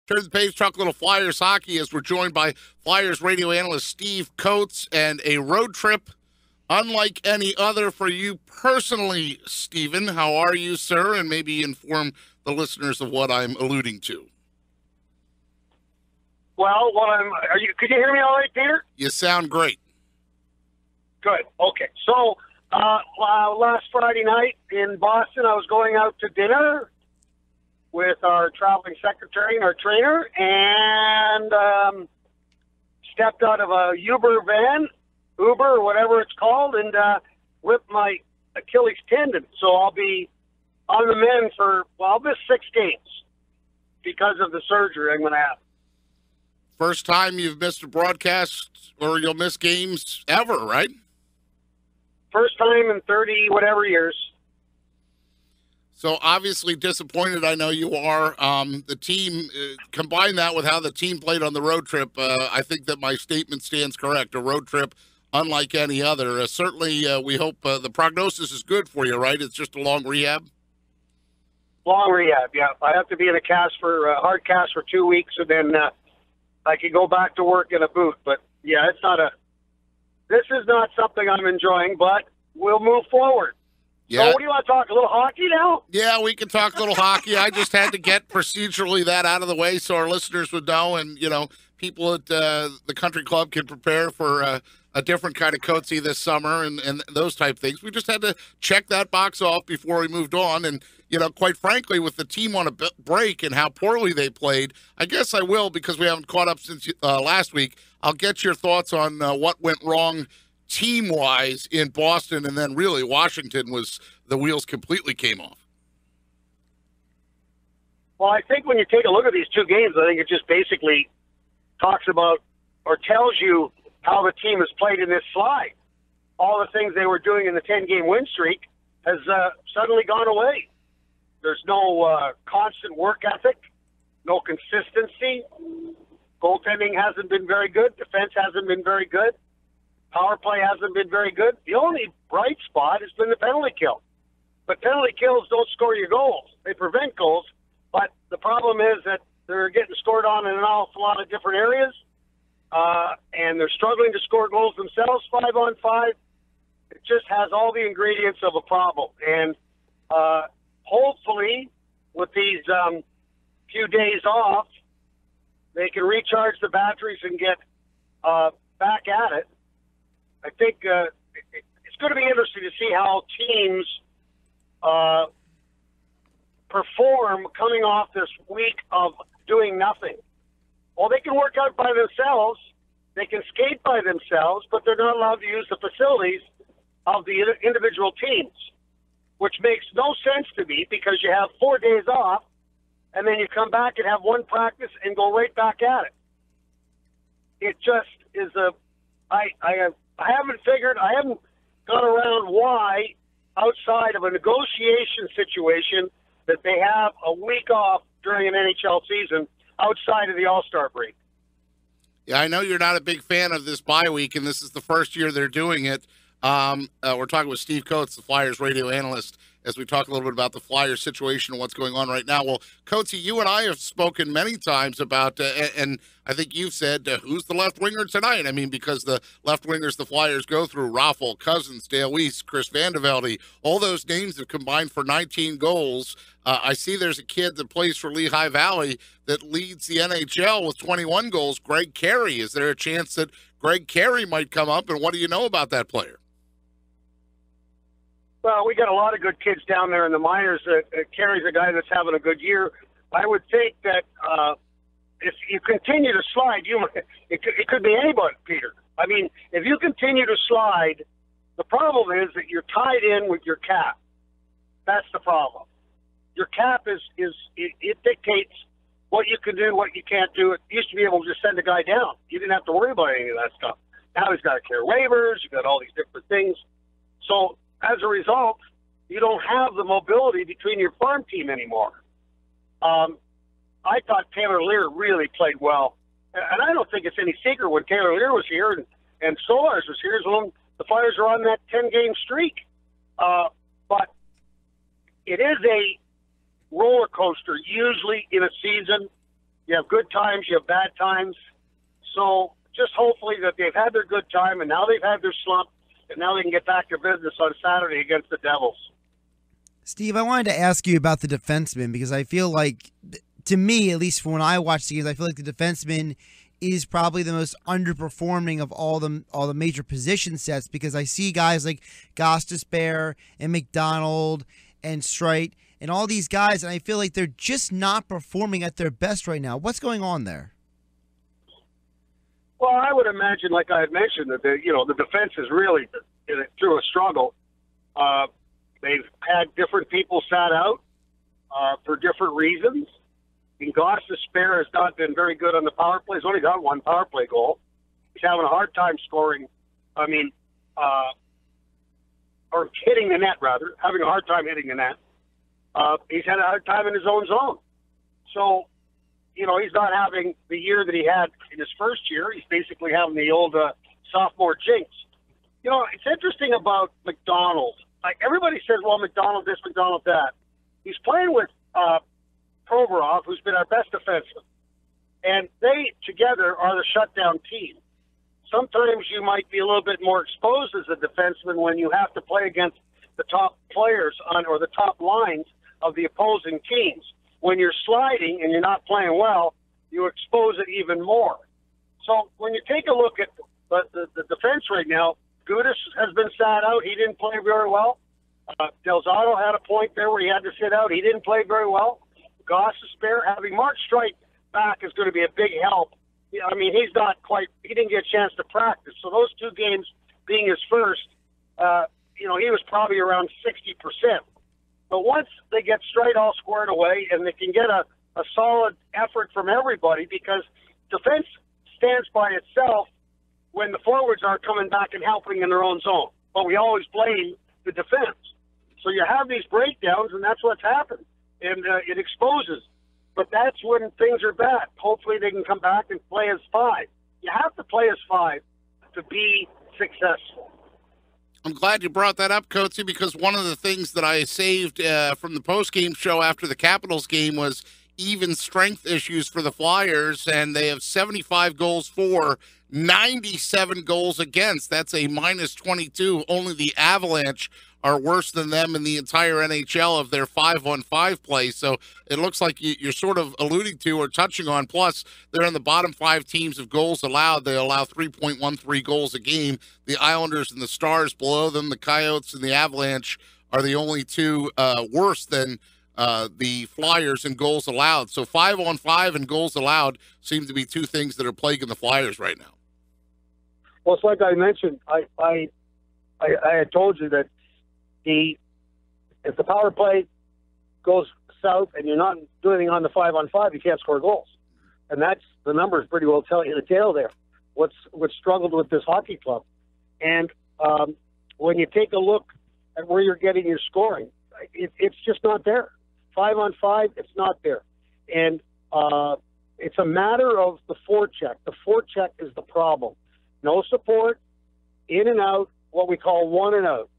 Turn the page, talk a little Flyers hockey as we're joined by Flyers radio analyst Steve Coates, and a road trip unlike any other for you personally, Stephen. How are you, sir? And maybe inform the listeners of what I'm alluding to. Well, could you hear me all right, Peter? You sound great. Good. Okay. So, last Friday night in Boston, I was going out to dinner with our traveling secretary and our trainer, and stepped out of a Uber or whatever it's called, and ripped my Achilles tendon. So I'll be on the mend for, I'll miss 6 games because of the surgery I'm going to have. First time you've missed a broadcast, or you'll miss games ever, right? First time in 30 whatever years. So obviously disappointed, I know you are. The team, combine that with how the team played on the road trip, I think that my statement stands correct. A road trip unlike any other. Certainly, we hope the prognosis is good for you, right? It's just a long rehab? Long rehab, yeah. I have to be in a hard cast for 2 weeks, and then I can go back to work in a boot. But, yeah, this is not something I'm enjoying, but we'll move forward. Yeah. So what do you want to talk, a little hockey now? Yeah, we can talk a little hockey. I just had to get procedurally that out of the way so our listeners would know, and, people at the country club can prepare for a different kind of Coatesy this summer and those type things. We just had to check that box off before we moved on. And, quite frankly, with the team on a break and how poorly they played, I guess I will, because we haven't caught up since last week. I'll get your thoughts on what went wrong team-wise in Boston, and then really Washington was the wheels completely came off. Well, I think when you take a look at these 2 games, I think it just basically talks about or tells you how the team has played in this slide. All the things they were doing in the 10-game win streak has suddenly gone away. There's no constant work ethic, no consistency. Goaltending hasn't been very good. Defense hasn't been very good. Power play hasn't been very good. The only bright spot has been the penalty kill. But penalty kills don't score your goals. They prevent goals. But the problem is that they're getting scored on in an awful lot of different areas. And they're struggling to score goals themselves 5-on-5. It just has all the ingredients of a problem. And hopefully, with these few days off, they can recharge the batteries and get back at it. I think it's going to be interesting to see how teams perform coming off this week of doing nothing. Well, they can work out by themselves, they can skate by themselves, but they're not allowed to use the facilities of the individual teams, which makes no sense to me, because you have 4 days off, and then you come back and have 1 practice and go right back at it. It just is I haven't gone around why, outside of a negotiation situation, that they have a week off during an NHL season outside of the All-Star break. Yeah, I know you're not a big fan of this bye week, and this is the first year they're doing it. We're talking with Steve Coates, the Flyers radio analyst, as we talk a little bit about the Flyers situation and what's going on right now. Well, Coatesy, you and I have spoken many times about, and I think you've said, who's the left winger tonight? I mean, because the left wingers the Flyers go through, Raffle, Cousins, Dale Weiss, Chris Van de Velde, all those names have combined for 19 goals. I see there's a kid that plays for Lehigh Valley that leads the NHL with 21 goals, Greg Carey. Is there a chance that Greg Carey might come up, and what do you know about that player? Well, we got a lot of good kids down there in the minors. Carey's a guy that's having a good year. I would think that if you continue to slide, it could be anybody, Peter. I mean, if you continue to slide, the problem is that you're tied in with your cap. That's the problem. Your cap it dictates what you can do, what you can't do. It used to be able to just send a guy down. You didn't have to worry about any of that stuff. Now he's got to clear waivers. You've got all these different things. So as a result, you don't have the mobility between your farm team anymore. I thought Taylor Lear really played well. And I don't think it's any secret when Taylor Lear was here and Solars was here, is when the Flyers are on that 10-game streak. But it is a roller coaster usually in a season. You have good times, you have bad times. So just hopefully that they've had their good time, and now they've had their slump, and now they can get back to business on Saturday against the Devils. Steve, I wanted to ask you about the defenseman, because I feel like, to me, at least when I watch the games, I feel like the defenseman is probably the most underperforming of all the major position sets, because I see guys like Gostisbehere and McDonald and Streit and all these guys, and I feel like they're just not performing at their best right now. What's going on there? Well, I would imagine, like I had mentioned, that the defense is really through a struggle. They've had different people sat out for different reasons. And Gostisbehere has not been very good on the power play. He's only got one power play goal. He's having a hard time scoring. Or hitting the net, rather. Having a hard time hitting the net. He's had a hard time in his own zone. So, he's not having the year that he had in his first year. He's basically having the old sophomore jinx. It's interesting about McDonald. Like, everybody says, well, McDonald this, McDonald that. He's playing with Provorov, who's been our best defenseman. And they, together, are the shutdown team. Sometimes you might be a little bit more exposed as a defenseman when you have to play against the top players or the top lines of the opposing teams. When you're sliding and you're not playing well, you expose it even more. So when you take a look at the defense right now, Gudas has been sat out. He didn't play very well. Del Zotto had a point there where he had to sit out. He didn't play very well. Gostisbehere, having Mark Streit back is going to be a big help. I mean, he didn't get a chance to practice. So those two games being his first, he was probably around 60%. But once they get Streit all squared away and they can get a solid effort from everybody, because defense stands by itself when the forwards aren't coming back and helping in their own zone. But we always blame the defense. So you have these breakdowns, and that's what's happened. And it exposes. But that's when things are bad. Hopefully they can come back and play as five. You have to play as five to be successful. I'm glad you brought that up, Coatsy, because one of the things that I saved from the post-game show after the Capitals game was even strength issues for the Flyers, and they have 75 goals for, 97 goals against. That's a minus 22. Only the Avalanche are worse than them in the entire NHL of their 5-on-5 play. So it looks like you're sort of alluding to or touching on. Plus, they're in the bottom 5 teams of goals allowed. They allow 3.13 goals a game. The Islanders and the Stars below them, the Coyotes and the Avalanche, are the only two worse than the Flyers in goals allowed. So 5-on-5 and goals allowed seem to be two things that are plaguing the Flyers right now. Well, it's like I mentioned. I had told you that if the power play goes south and you're not doing anything on the 5-on-5, you can't score goals. And that's the numbers pretty well tell you the tale there. What's struggled with this hockey club. And when you take a look at where you're getting your scoring, it's just not there. 5-on-5, it's not there. And it's a matter of the forecheck. The forecheck is the problem. No support, in and out, what we call one and out,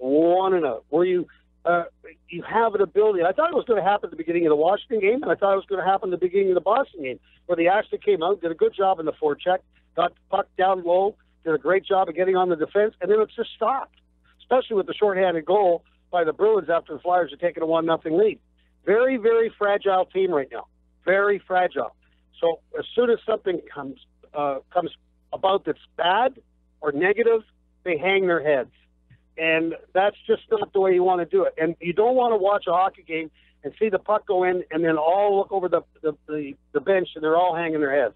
where you have an ability. I thought it was going to happen at the beginning of the Washington game, and I thought it was going to happen at the beginning of the Boston game, where they actually came out, did a good job in the forecheck, got the puck down low, did a great job of getting on the defense, and then it just stopped, especially with the shorthanded goal by the Bruins after the Flyers had taken a 1-0 lead. Very, very fragile team right now. Very fragile. So as soon as something comes about that's bad or negative, they hang their heads. And that's just not the way you want to do it. And you don't want to watch a hockey game and see the puck go in and then all look over the bench and they're all hanging their heads.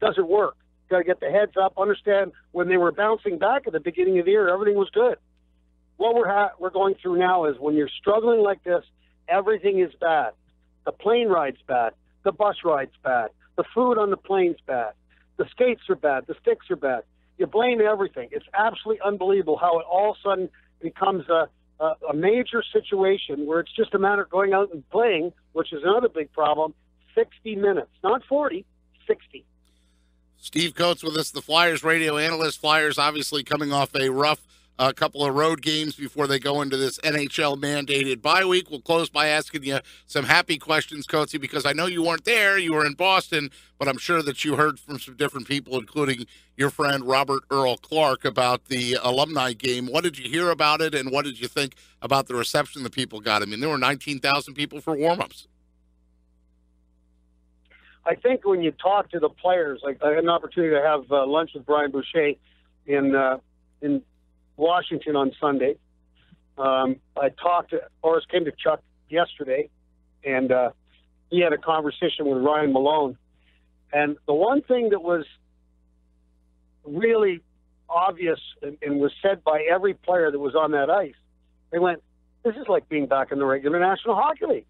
It doesn't work. Got to get the heads up, understand when they were bouncing back at the beginning of the year, everything was good. What we're going through now is when you're struggling like this, everything is bad. The plane ride's bad. The bus ride's bad. The food on the plane's bad. The skates are bad. The sticks are bad. You blame everything. It's absolutely unbelievable how it all of a sudden becomes a major situation where it's just a matter of going out and playing, which is another big problem, 60 minutes. Not 40, 60. Steve Coates with us, the Flyers radio analyst. Flyers obviously coming off a rough a couple of road games before they go into this NHL mandated bye week. We'll close by asking you some happy questions, Coatsy, because I know you weren't there. You were in Boston, but I'm sure that you heard from some different people, including your friend Robert Earl Clark, about the alumni game. What did you hear about it, and what did you think about the reception the people got? I mean, there were 19,000 people for warm-ups. I think when you talk to the players, like I had an opportunity to have lunch with Brian Boucher in Washington on Sunday. I came to Chuck yesterday, and he had a conversation with Ryan Malone. And the one thing that was really obvious and was said by every player that was on that ice, they went, "This is like being back in the regular National Hockey League.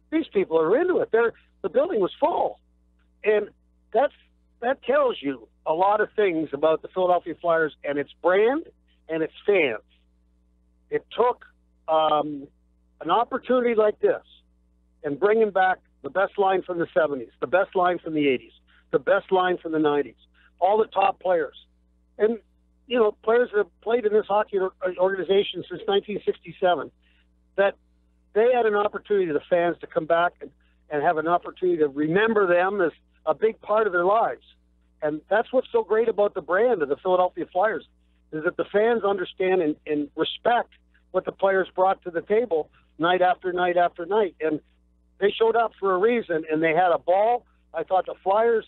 These people are into it. The building was full." And that tells you a lot of things about the Philadelphia Flyers and its brand and its fans. It took an opportunity like this and bringing back the best line from the 70s, the best line from the 80s, the best line from the 90s, all the top players. And, players that have played in this hockey organization since 1967, that they had an opportunity, the fans, to come back and have an opportunity to remember them as a big part of their lives. And that's what's so great about the brand of the Philadelphia Flyers, is that the fans understand and respect what the players brought to the table night after night after night. And they showed up for a reason, and they had a ball. I thought the Flyers,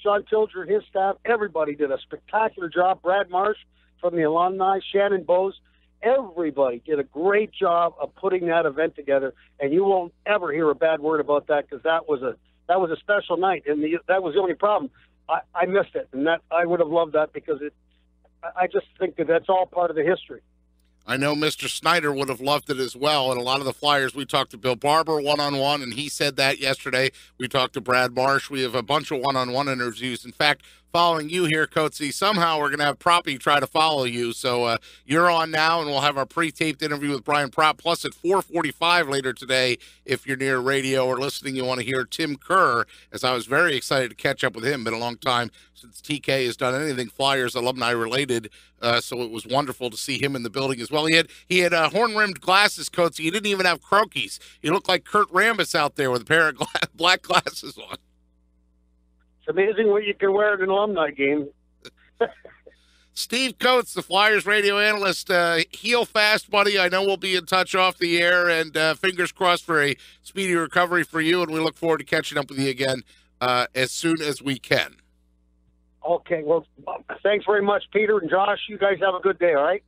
Sean Tilger, his staff, everybody did a spectacular job. Brad Marsh from the alumni, Shannon Bowes, everybody did a great job of putting that event together, and you won't ever hear a bad word about that, because that was a special night, and that was the only problem. I missed it, and that I would have loved that, because I just think that that's all part of the history. I know Mr. Snyder would have loved it as well, and a lot of the Flyers, we talked to Bill Barber one-on-one, and he said that yesterday. We talked to Brad Marsh. We have a bunch of one-on-one interviews. In fact, following you here, Coatsy, somehow we're going to have Proppy try to follow you. So you're on now, and we'll have our pre-taped interview with Brian Propp. Plus, at 4:45 later today, if you're near radio or listening, you want to hear Tim Kerr, as I was very excited to catch up with him. Been a long time since TK has done anything Flyers alumni related, so it was wonderful to see him in the building as well. He had horn-rimmed glasses, Coatsy. He didn't even have croquis. He looked like Kurt Rambis out there with a pair of black glasses on. It's amazing what you can wear at an alumni game. Steve Coates, the Flyers radio analyst, heal fast, buddy. I know we'll be in touch off the air, and fingers crossed for a speedy recovery for you, and we look forward to catching up with you again as soon as we can. Okay, well, thanks very much, Peter and Josh. You guys have a good day, all right?